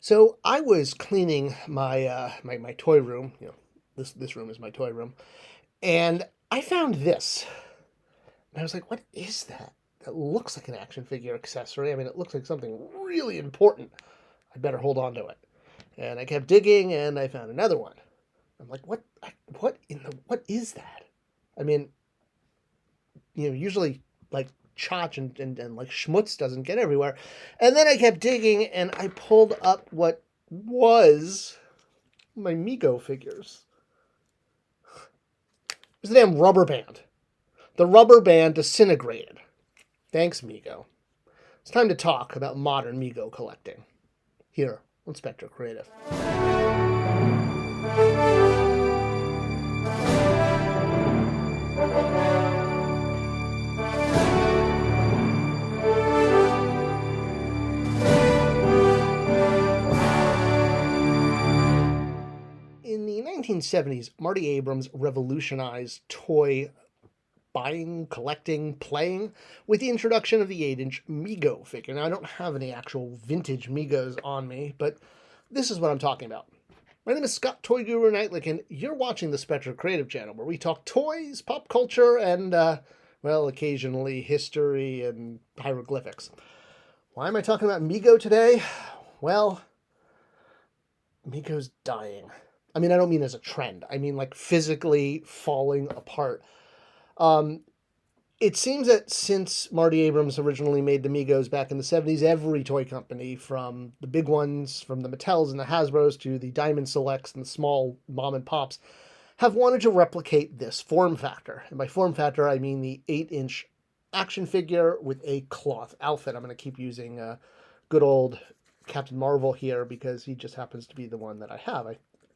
So I was cleaning my toy room. This room is my toy room, and I found this. And I was like, "What is that? That looks like an action figure accessory. I mean, it looks like something really important. I better hold on to it." And I kept digging, and I found another one. I'm like, "What? What is that?" I mean, usually like Chotch and like schmutz doesn't get everywhere. And then I kept digging, and I pulled up what was my Mego figures. It was a damn rubber band. The rubber band disintegrated. Thanks, Mego. It's time to talk about modern Mego collecting. Here on Spector Creative. In the 1970s, Marty Abrams revolutionized toy buying, collecting, playing with the introduction of the 8-inch Mego figure. Now, I don't have any actual vintage Megos on me, but this is what I'm talking about. My name is Scott Toy Guru Neitlich, and you're watching the Spector Creative channel, where we talk toys, pop culture, and, occasionally history and hieroglyphics. Why am I talking about Mego today? Well, Mego's dying. I mean, I don't mean as a trend. I mean, like, physically falling apart. Um, it seems that since Marty Abrams originally made the Megos back in the 70s, every toy company, from the big ones, from the Mattels and the Hasbros to the Diamond Selects and the small mom and pops, have wanted to replicate this form factor. And by form factor, I mean the 8-inch action figure with a cloth outfit. I'm going to keep using good old Captain Marvel here because he just happens to be the one that I have.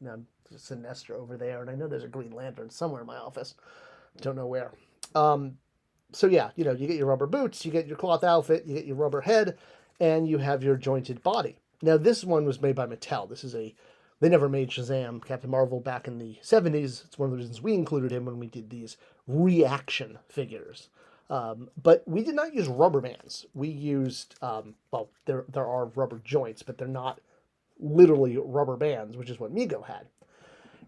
There's a Sinestro over there, and I know there's a Green Lantern somewhere in my office. Don't know where. So yeah, you get your rubber boots, you get your cloth outfit, you get your rubber head, and you have your jointed body. Now this one was made by Mattel. They never made Shazam, Captain Marvel back in the 70s. It's one of the reasons we included him when we did these reaction figures. But we did not use rubber bands. We used, there are rubber joints, but they're not literally rubber bands, which is what Mego had.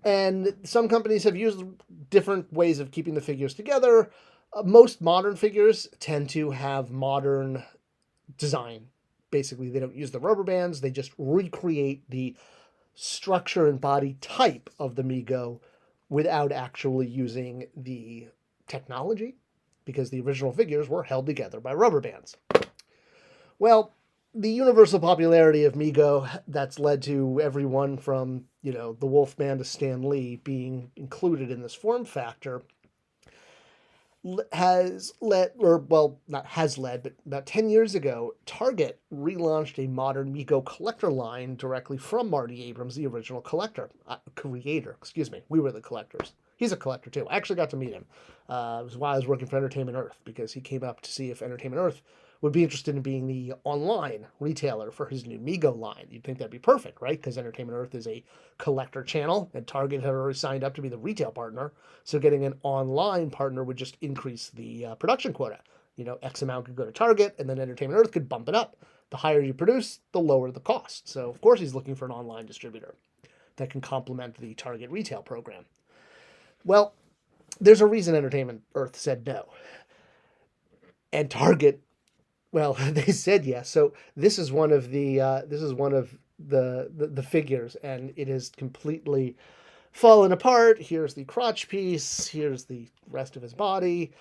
And some companies have used different ways of keeping the figures together. Most modern figures tend to have modern design. Basically, they don't use the rubber bands, they just recreate the structure and body type of the Mego without actually using the technology, because the original figures were held together by rubber bands. Well, the universal popularity of Mego that's led to everyone from, the Wolfman to Stan Lee being included in this form factor has led, not has led, but about 10 years ago, Target relaunched a modern Mego collector line directly from Marty Abrams, the original creator. Excuse me. We were the collectors. He's a collector too. I actually got to meet him. It was while I was working for Entertainment Earth, because he came up to see if Entertainment Earth would be interested in being the online retailer for his new Mego line. You'd think that'd be perfect, right? Because Entertainment Earth is a collector channel, and Target had already signed up to be the retail partner. So getting an online partner would just increase the production quota. X amount could go to Target, and then Entertainment Earth could bump it up. The higher you produce, the lower the cost. So, of course, he's looking for an online distributor that can complement the Target retail program. Well, there's a reason Entertainment Earth said no. And Target, well, they said yes. So this is one of the figures, and it is completely fallen apart. Here's the crotch piece. Here's the rest of his body.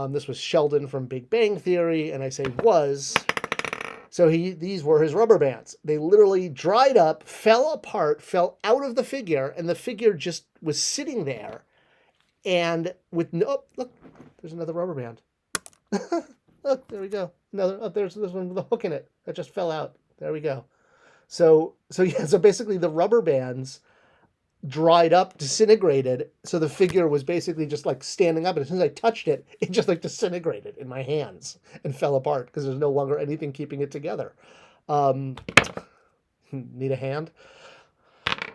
This was Sheldon from Big Bang Theory, and I say was. So these were his rubber bands. They literally dried up, fell apart, fell out of the figure, and the figure just was sitting there. And with look, there's another rubber band. Look, there we go. There's this one with a hook in it that just fell out. There we go. So basically the rubber bands dried up, disintegrated. So the figure was basically just like standing up, and as soon as I touched it, it just like disintegrated in my hands and fell apart because there's no longer anything keeping it together. Need a hand?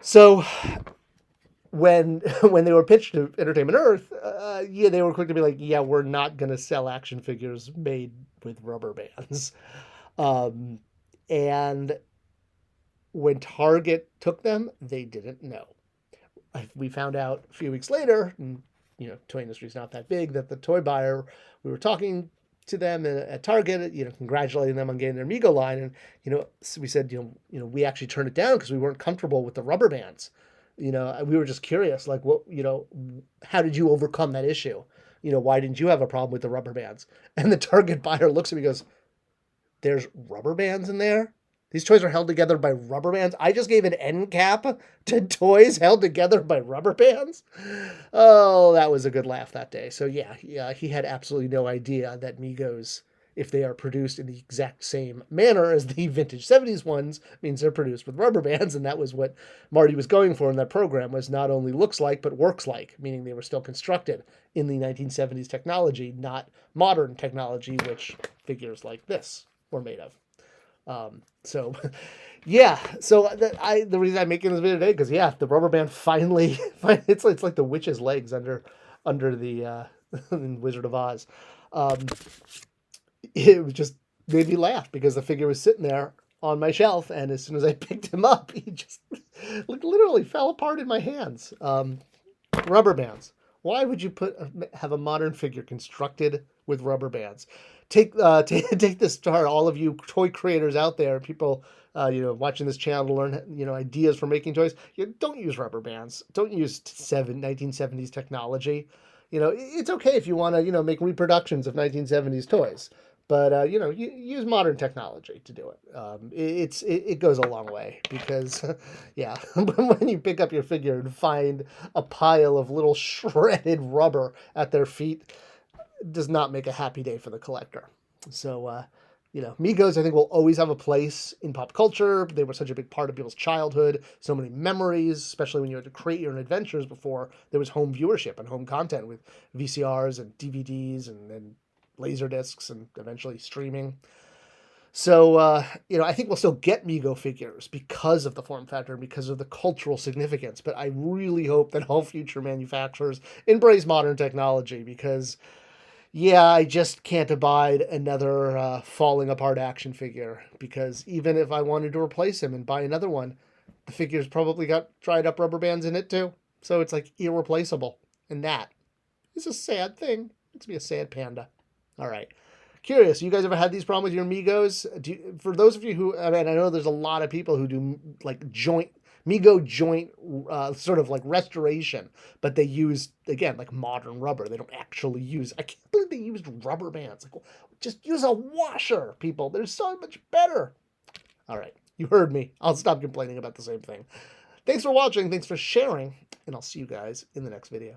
So when they were pitched to Entertainment Earth, they were quick to be like, yeah, we're not going to sell action figures made with rubber bands. And when Target took them, they didn't know. We found out a few weeks later, and toy industry's not that big, that the toy buyer, we were talking to them at Target, congratulating them on getting their Mego line, and so we said, we actually turned it down because we weren't comfortable with the rubber bands. We were just curious, like, what, how did you overcome that issue? Why didn't you have a problem with the rubber bands? And the Target buyer looks at me and goes, "There's rubber bands in there? These toys are held together by rubber bands? I just gave an end cap to toys held together by rubber bands?" Oh, that was a good laugh that day. So yeah, he had absolutely no idea that Migos, if they are produced in the exact same manner as the vintage 70s ones, means they're produced with rubber bands. And that was what Marty was going for in that program, was not only looks like, but works like, meaning they were still constructed in the 1970s technology, not modern technology, which figures like this were made of. So yeah, so the reason I'm making this video today, because the rubber band finally, it's like the witch's legs under the Wizard of Oz. It was just made me laugh because the figure was sitting there on my shelf, and as soon as I picked him up, he just literally fell apart in my hands. Rubber bands. Why would you have a modern figure constructed with rubber bands? Take this to heart, all of you toy creators out there, people watching this channel to learn ideas for making toys. Don't use rubber bands. Don't use 1970s technology. It's okay if you want to make reproductions of 1970s toys, but use modern technology to do it. It goes a long way, because when you pick up your figure and find a pile of little shredded rubber at their feet, does not make a happy day for the collector. So, Migos, I think, will always have a place in pop culture. They were such a big part of people's childhood, so many memories, especially when you had to create your own adventures before there was home viewership and home content with VCRs and DVDs and laser discs and eventually streaming. So, I think we'll still get Mego figures because of the form factor and because of the cultural significance. But I really hope that all future manufacturers embrace modern technology, because I just can't abide another falling apart action figure, because even if I wanted to replace him and buy another one, the figure's probably got dried up rubber bands in it too. So it's like irreplaceable. And that is a sad thing. It's be a sad panda. All right. Curious, you guys ever had these problems with your Migos? For those of you who, I know there's a lot of people who do like Mego joint sort of like restoration, but they use, again, like modern rubber. They don't actually use, I can't believe they used rubber bands. Like, just use a washer, people. They're so much better. All right, you heard me. I'll stop complaining about the same thing. Thanks for watching. Thanks for sharing. And I'll see you guys in the next video.